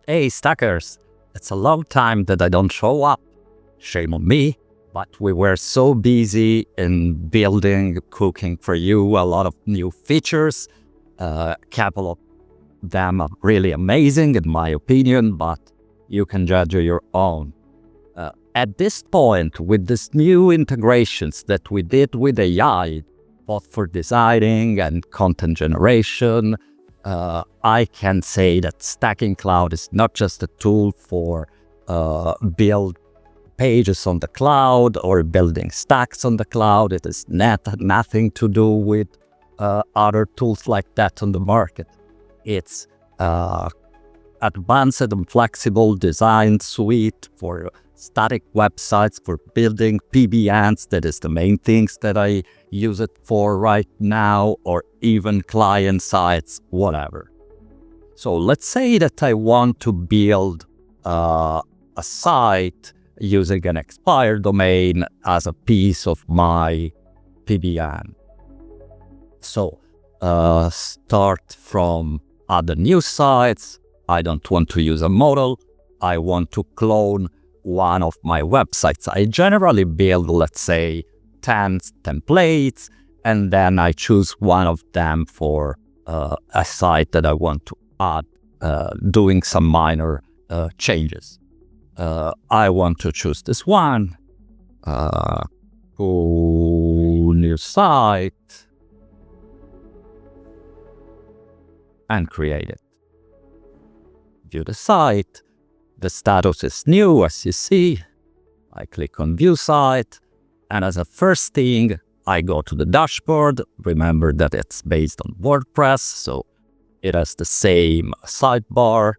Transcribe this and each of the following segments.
Hey Stackers, it's a long time that I don't show up. Shame on me, but we were so busy in building, cooking for you a lot of new features. A couple of them are really amazing in my opinion, but you can judge your own. At this point, with these new integrations that we did with AI, both for designing and content generation, I can say that StackingCloud is not just a tool for build pages on the cloud or building stacks on the cloud. It is nothing to do with other tools like that on the market. It's advanced and flexible design suite for static websites, for building PBNs. That is the main things that I use it for right now, or even client sites, whatever. So let's say that I want to build a site using an expired domain as a piece of my PBN. So start from other new sites. I don't want to use a model. I want to clone one of my websites. I generally build, let's say, 10 templates, and then I choose one of them for a site that I want to add, doing some minor changes. I want to choose this one, go new site, and create it. View the site. The status is new, as you see. I click on View Site, and as a first thing, I go to the dashboard. Remember that it's based on WordPress, so it has the same sidebar,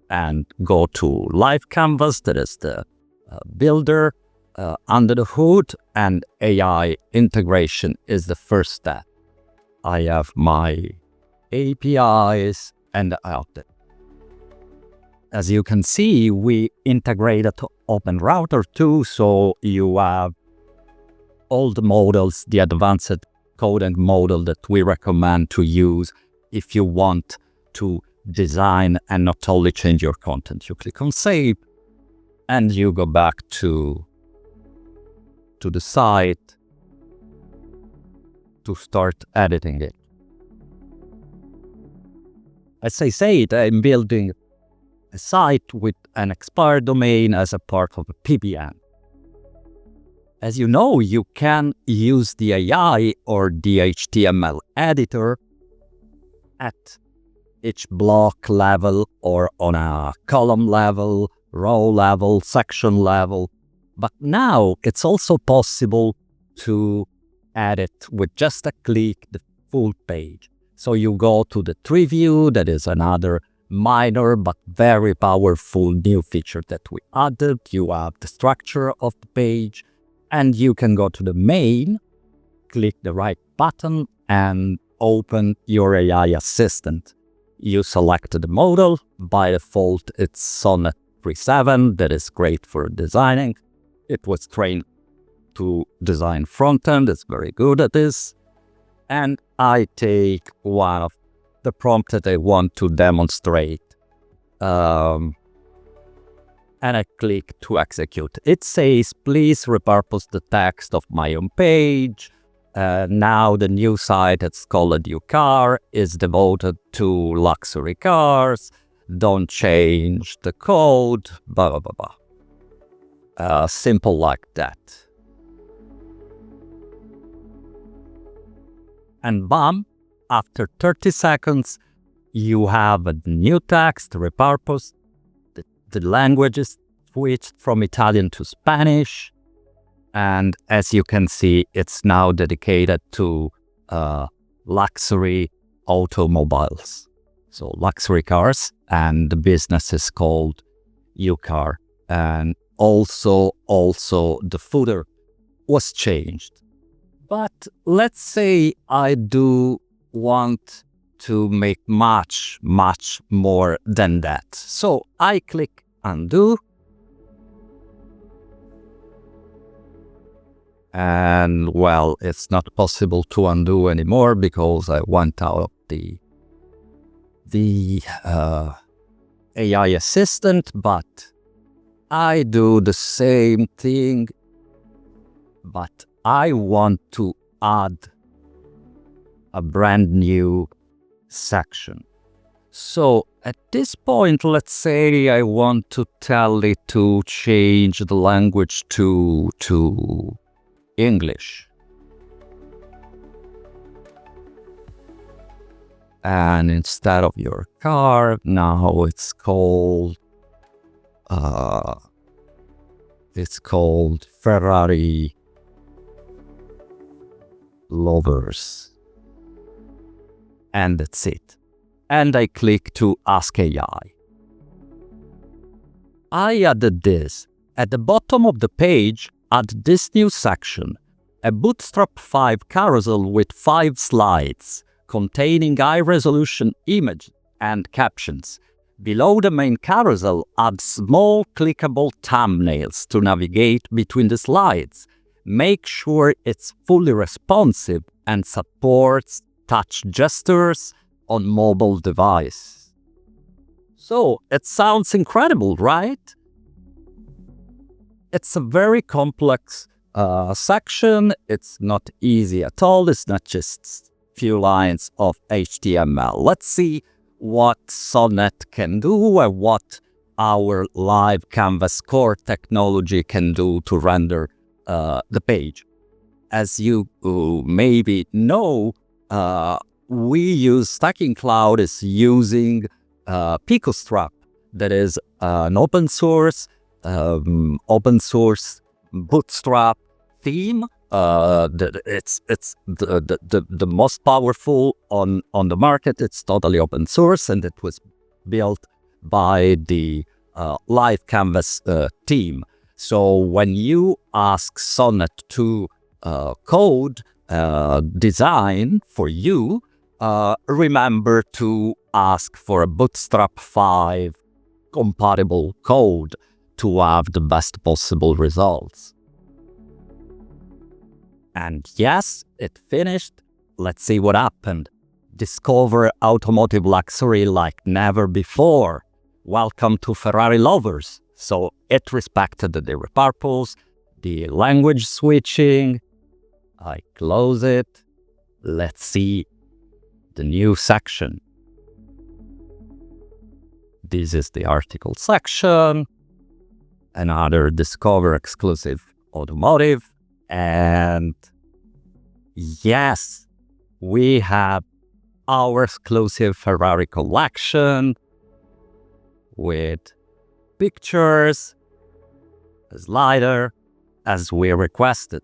and go to Live Canvas, that is the builder under the hood, and AI integration is the first step. I have my APIs and outlet. As you can see, we integrated OpenRouter too, so you have all the models, the advanced coding model that we recommend to use if you want to design and not only change your content. You click on Save, and you go back to the site to start editing it. As I said, I'm building a site with an expired domain as a part of a PBN. As you know, you can use the AI or the HTML editor at each block level or on a column level, row level, section level. But now it's also possible to edit with just a click the full page. So you go to the tree view, that is another minor but very powerful new feature that we added. You have the structure of the page, and you can go to the main, click the right button, and open your AI assistant. You select the model. By default, it's Sonnet 3.7. That is great for designing. It was trained to design front-end. It's very good at this. And I take one of the prompt that I want to demonstrate, and I click to execute. It says, please repurpose the text of my own page. Now the new site that's called a new car is devoted to luxury cars. Don't change the code, blah, blah, blah, blah. Simple like that. And bam, after 30 seconds, you have a new text, repurposed. The language is switched from Italian to Spanish. And as you can see, it's now dedicated to luxury automobiles. So luxury cars, and the business is called UCar. And also the footer was changed. But let's say I do want to make much more than that. So I click undo. And well, it's not possible to undo anymore because I went out of the AI assistant, but I do the same thing, but I want to add a brand new section. So at this point, let's say I want to tell it to change the language to English. And instead of your car, now it's called Ferrari Lovers. And that's it. And I click to Ask AI. I added this. At the bottom of the page, add this new section, a Bootstrap 5 carousel with 5 slides, containing high-resolution image and captions. Below the main carousel, add small clickable thumbnails to navigate between the slides. Make sure it's fully responsive and supports touch gestures on mobile device. So, it sounds incredible, right? It's a very complex section. It's not easy at all. It's not just few lines of HTML. Let's see what Sonnet can do and what our live canvas core technology can do to render the page. As you maybe know, we use StackingCloud is using Bootstrap, that is an open source Bootstrap theme. It's the most powerful on the market. It's totally open source, and it was built by the Live Canvas team. So when you ask Sonnet to code design for you, remember to ask for a Bootstrap 5 compatible code to have the best possible results. And yes, it finished. Let's see what happened. Discover automotive luxury like never before. Welcome to Ferrari Lovers. So it respected the repurpose, the language switching. I close it. Let's see the new section. This is the article section. Another Discover exclusive automotive. And yes, we have our exclusive Ferrari collection with pictures, a slider, as we requested,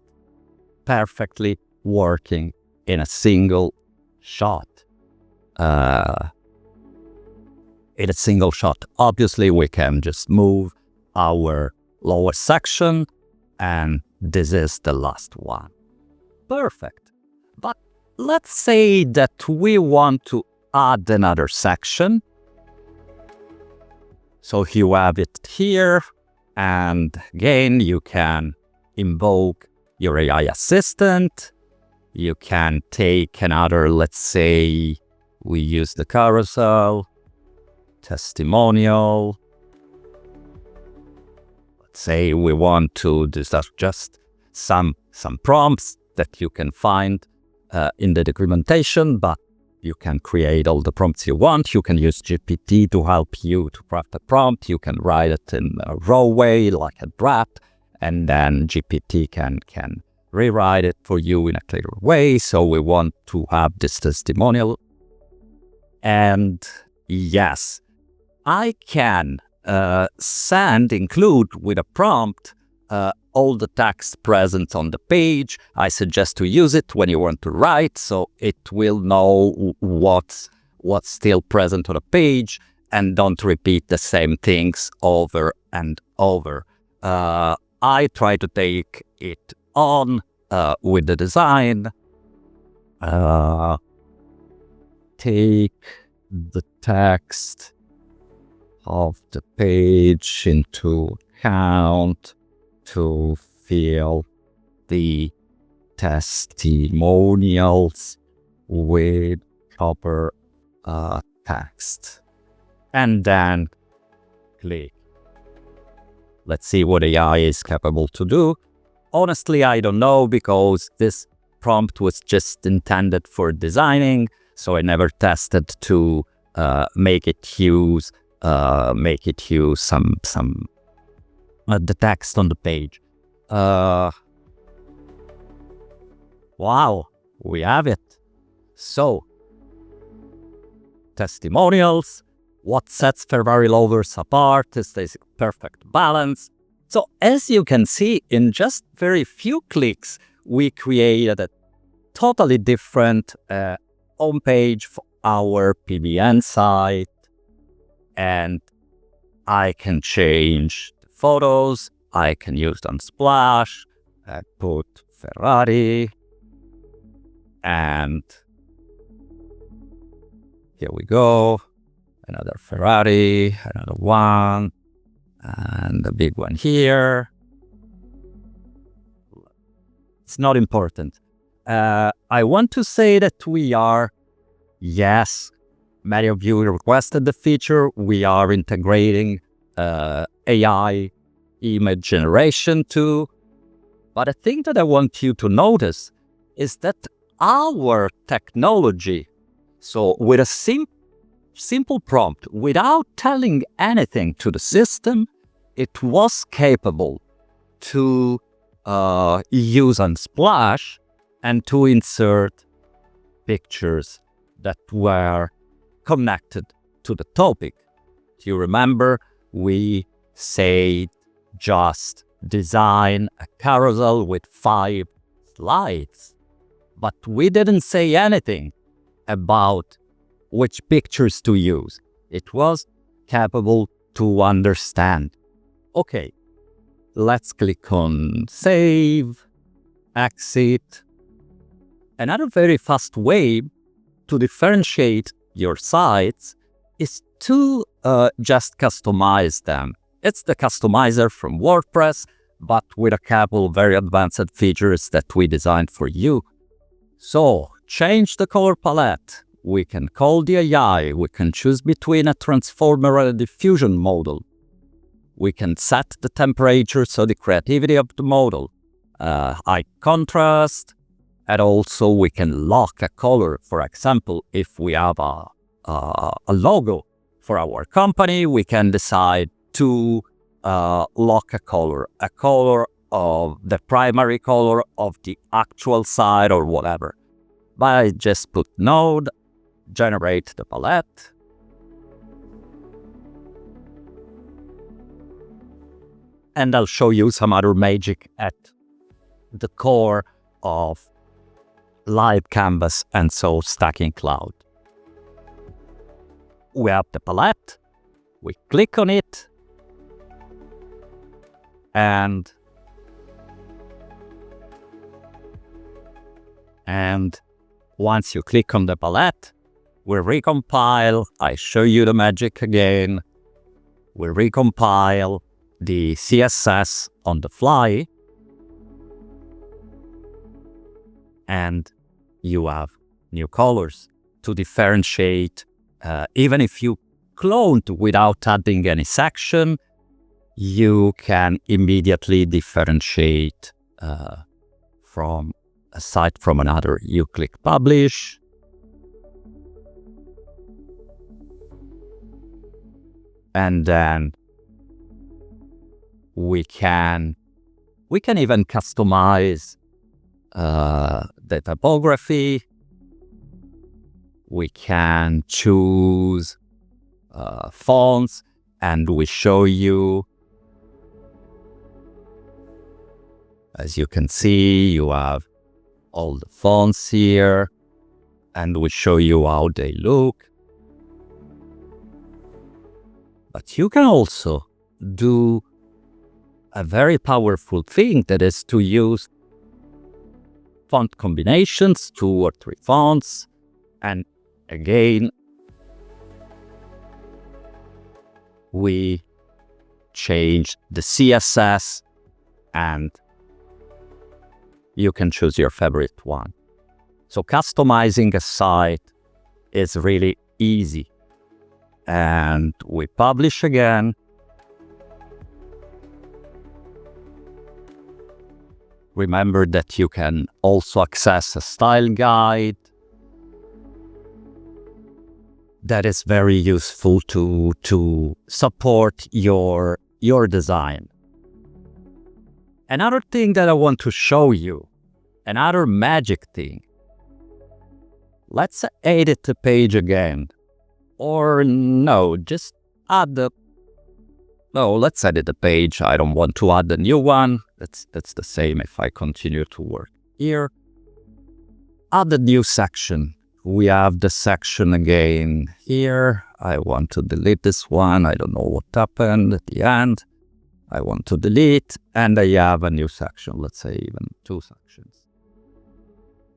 perfectly working in a single shot. Obviously, we can just move our lower section, and this is the last one. Perfect. But let's say that we want to add another section. So you have it here, and again, you can invoke your AI assistant. You can take another, let's say, we use the carousel, testimonial. Let's say we want to, these are just some prompts that you can find in the documentation, but you can create all the prompts you want. You can use GPT to help you to craft a prompt. You can write it in a raw way, like a draft, and then GPT can rewrite it for you in a clearer way. So we want to have this testimonial. And yes, I can include with a prompt all the text present on the page. I suggest to use it when you want to write, so it will know what's still present on the page, and don't repeat the same things over and over. I try to take it on with the design. Take the text of the page into account to fill the testimonials with proper text. And then click. Let's see what AI is capable to do. Honestly, I don't know, because this prompt was just intended for designing, so I never tested to make it use some the text on the page. Wow, we have it. So, testimonials. What sets Ferrari lovers apart is this perfect balance. So as you can see, in just very few clicks, we created a totally different homepage for our PBN site. And I can change the photos. I can use Unsplash, put Ferrari, and here we go. Another Ferrari, another one, and a big one here. It's not important. I want to say that we are, yes, many of you requested the feature. We are integrating AI image generation too. But a thing that I want you to notice is that our technology, so with a simple prompt, without telling anything to the system, it was capable to use Unsplash and to insert pictures that were connected to the topic. Do you remember we said just design a carousel with 5 slides, but we didn't say anything about which pictures to use. It was capable to understand. Okay, let's click on save, exit. Another very fast way to differentiate your sites is to just customize them. It's the customizer from WordPress, but with a couple very advanced features that we designed for you. So, change the color palette. We can call the AI. We can choose between a transformer and a diffusion model. We can set the temperature, so the creativity of the model. High contrast, and also we can lock a color. For example, if we have a logo for our company, we can decide to lock a color of the primary color of the actual site or whatever. But I just put node, generate the palette, and I'll show you some other magic at the core of Live Canvas and so StackingCloud. We have the palette, we click on it, and once you click on the palette, we recompile. I show you the magic again. We recompile the CSS on the fly, and you have new colors to differentiate. Even if you cloned without adding any section, you can immediately differentiate from a site from another. You click publish, and then we can even customize the typography. We can choose fonts, and we show you. As you can see, you have all the fonts here, and we show you how they look. But you can also do a very powerful thing, that is to use font combinations, 2 or 3 fonts, and again, we change the CSS, and you can choose your favorite one. So customizing a site is really easy. And we publish again, Remember that you can also access a style guide. That is very useful to support your design. Another thing that I want to show you, another magic thing. Let's edit the page again. Or no, just add the... No, let's edit the page. I don't want to add a new one. That's the same if I continue to work here. Add a new section. We have the section again here. I want to delete this one. I don't know what happened at the end. I want to delete, and I have a new section. Let's say even 2 sections.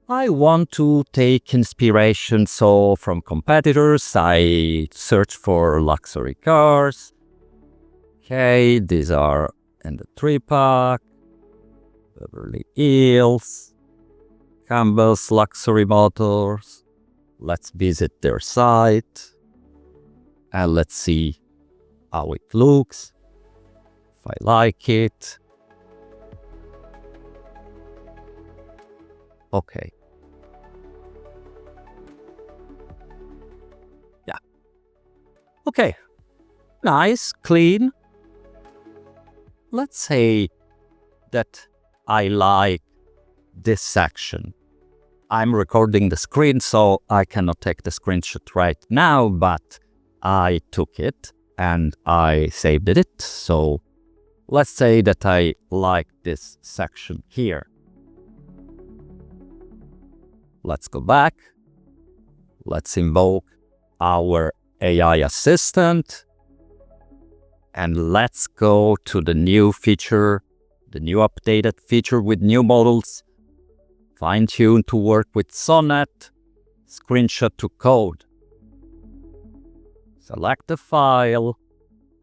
I want to take inspiration, so from competitors, I search for luxury cars. Okay, these are in the 3-pack, Beverly Hills, Campbell's Luxury Motors. Let's visit their site, and let's see how it looks, if I like it. Okay. Yeah. Okay. Nice, clean. Let's say that I like this section. I'm recording the screen, so I cannot take the screenshot right now, but I took it and I saved it. So let's say that I like this section here. Let's go back. Let's invoke our AI assistant. And let's go to the new feature, the new updated feature with new models, fine-tuned to work with Sonnet, screenshot to code. Select the file.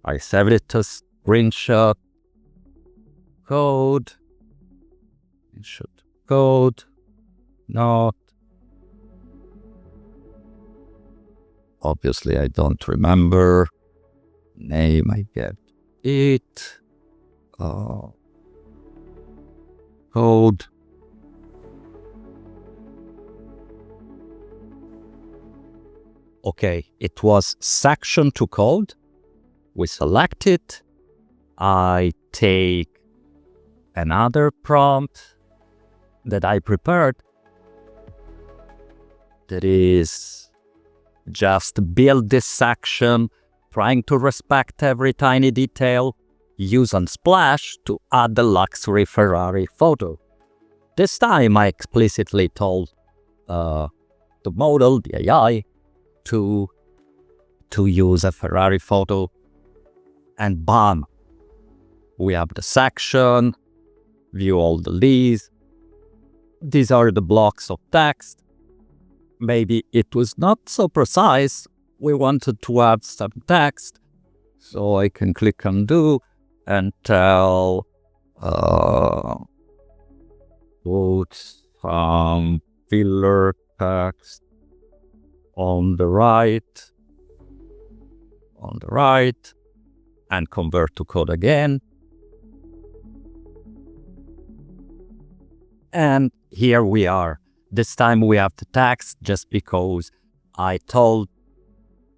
I saved it to screenshot, code, screenshot code, not. Obviously, I don't remember. Name, I get it. Code. Okay, it was section to code. We select it. I take another prompt that I prepared. That is just build this section, trying to respect every tiny detail, use Unsplash to add the luxury Ferrari photo. This time I explicitly told the model, the AI, to use a Ferrari photo, and bam, we have the section, view all the leads. These are the blocks of text. Maybe it was not so precise. We wanted to add some text, so I can click undo and tell put some filler text on the right, and convert to code again. And here we are. This time we have the text just because I told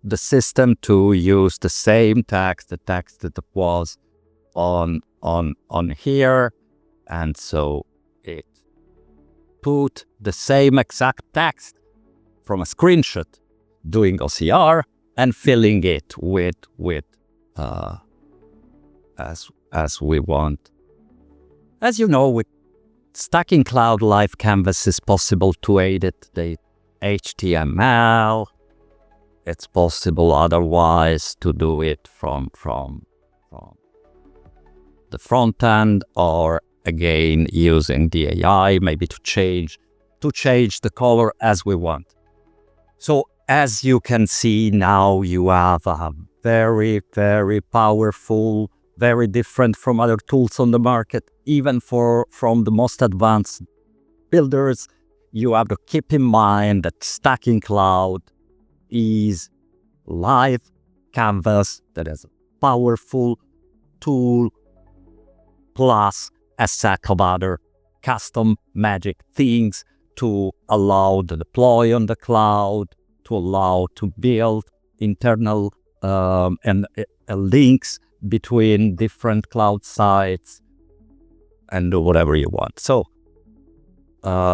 the system to use the same text, the text that was on here, and so it put the same exact text from a screenshot, doing OCR and filling it with as we want. As you know, with StackingCloud Live Canvas is possible to edit the HTML. It's possible otherwise to do it from the front end, or again using the AI, maybe to change the color as we want. So as you can see now, you have a very, very powerful, very different from other tools on the market, even from the most advanced builders. You have to keep in mind that StackingCloud is live canvas that is a powerful tool plus a set of other custom magic things to allow the deploy on the cloud, to allow to build internal and links between different cloud sites, and do whatever you want. So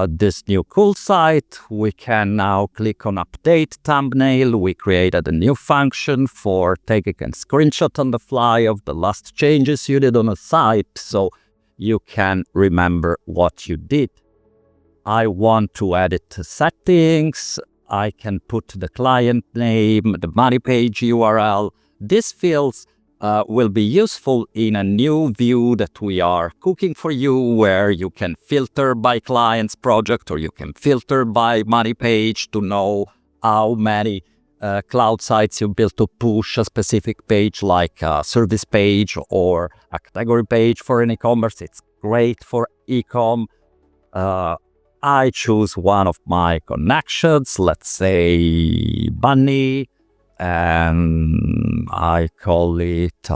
this new cool site, we can now click on update thumbnail. We created a new function for taking a screenshot on the fly of the last changes you did on a site, so you can remember what you did. I want to edit the settings. I can put the client name, the money page URL. These fields will be useful in a new view that we are cooking for you, where you can filter by client's project, or you can filter by money page to know how many cloud sites you built to push a specific page, like a service page or a category page for an e-commerce. It's great for e-com. I choose one of my connections, let's say Bunny, and I call it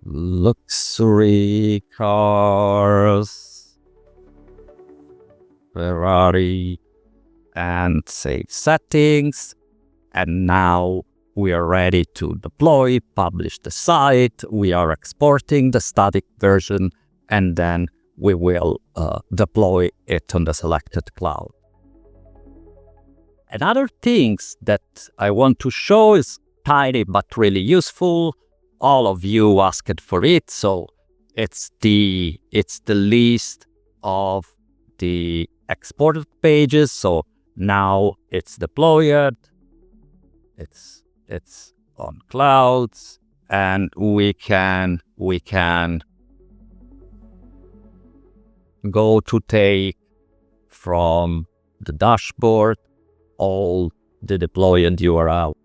luxury cars, Ferrari, and save settings. And now we are ready to deploy, publish the site. We are exporting the static version, and then we will deploy it on the selected cloud. Another things that I want to show is tiny but really useful. All of you asked for it, so it's the list of the exported pages. So now it's deployed, it's on clouds, and we can go to take from the dashboard all the deployed URL.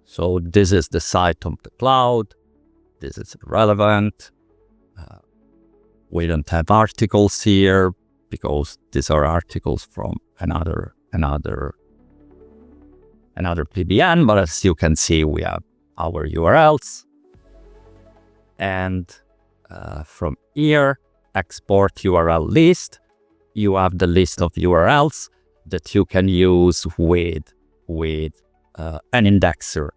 So this is the site of the cloud. This is relevant. We don't have articles here because these are articles from another PBN, but as you can see, we have our URLs. And from here, export URL list. You have the list of URLs that you can use with an indexer.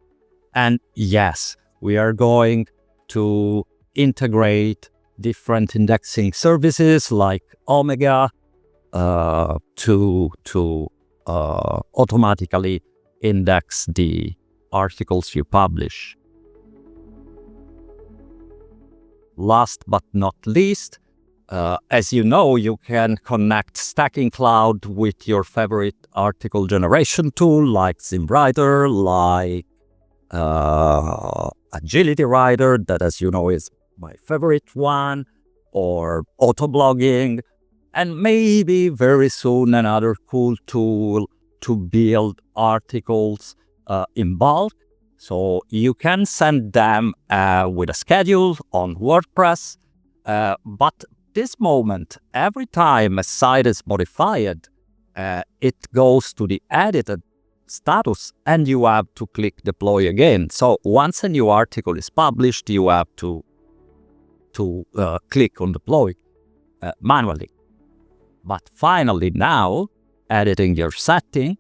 And yes, we are going to integrate different indexing services like Omega to automatically index the articles you publish. Last but not least, as you know, you can connect StackingCloud with your favorite article generation tool like Zimmwriter, like Agility Writer, that, as you know, is my favorite one, or Autoblogging, and maybe very soon another cool tool to build articles in bulk. So you can send them with a schedule on WordPress, but this moment, every time a site is modified, it goes to the edited status and you have to click deploy again. So once a new article is published, you have to click on deploy manually. But finally now, editing your setting,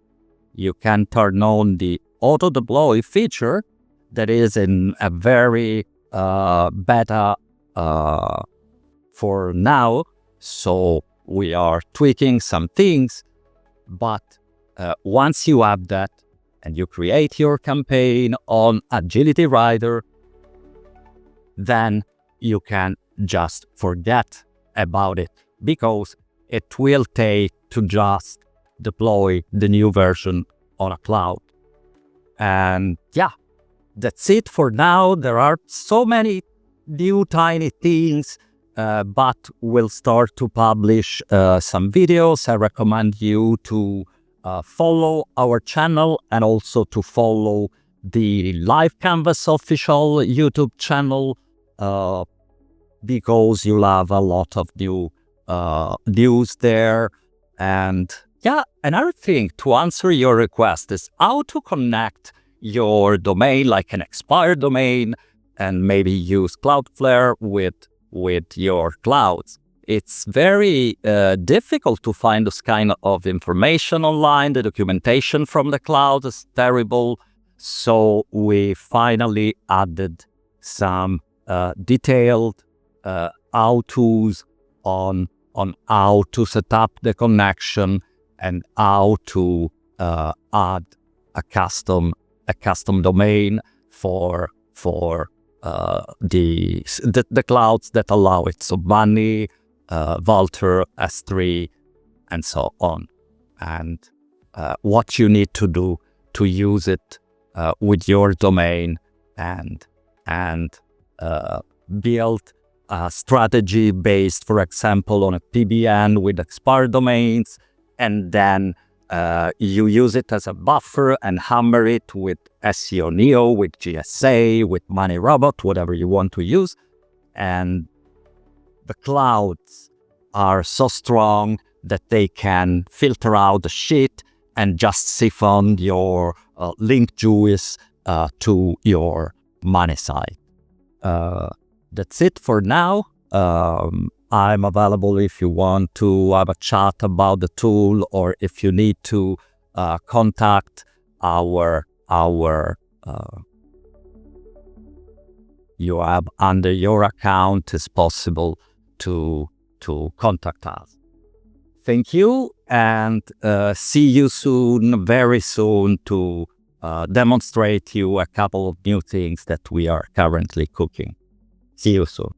you can turn on the Autodeploy feature that is in a very beta for now. So we are tweaking some things, but once you have that and you create your campaign on Agility Writer, then you can just forget about it, because it will take to just deploy the new version on a cloud. And yeah, that's it for now. There are so many new tiny things, but we'll start to publish some videos. I recommend you to follow our channel and also to follow the Live Canvas official YouTube channel, because you'll have a lot of new news there. And yeah, another thing to answer your request is how to connect your domain, like an expired domain, and maybe use Cloudflare with with your clouds. It's very difficult to find this kind of information online. The documentation from the cloud is terrible. So we finally added some detailed how-tos on how to set up the connection and how to add a custom domain for the clouds that allow it. So Bunny, Vultr, S3, and so on. And what you need to do to use it with your domain and build a strategy based, for example, on a PBN with expired domains, and then you use it as a buffer and hammer it with SEO Neo, with GSA, with Money Robot, whatever you want to use. And the clouds are so strong that they can filter out the shit and just siphon your link juice to your money site. That's it for now. I'm available if you want to have a chat about the tool, or if you need to contact our you have under your account, it's possible to contact us. Thank you, and see you soon, very soon, to demonstrate you a couple of new things that we are currently cooking. See you soon.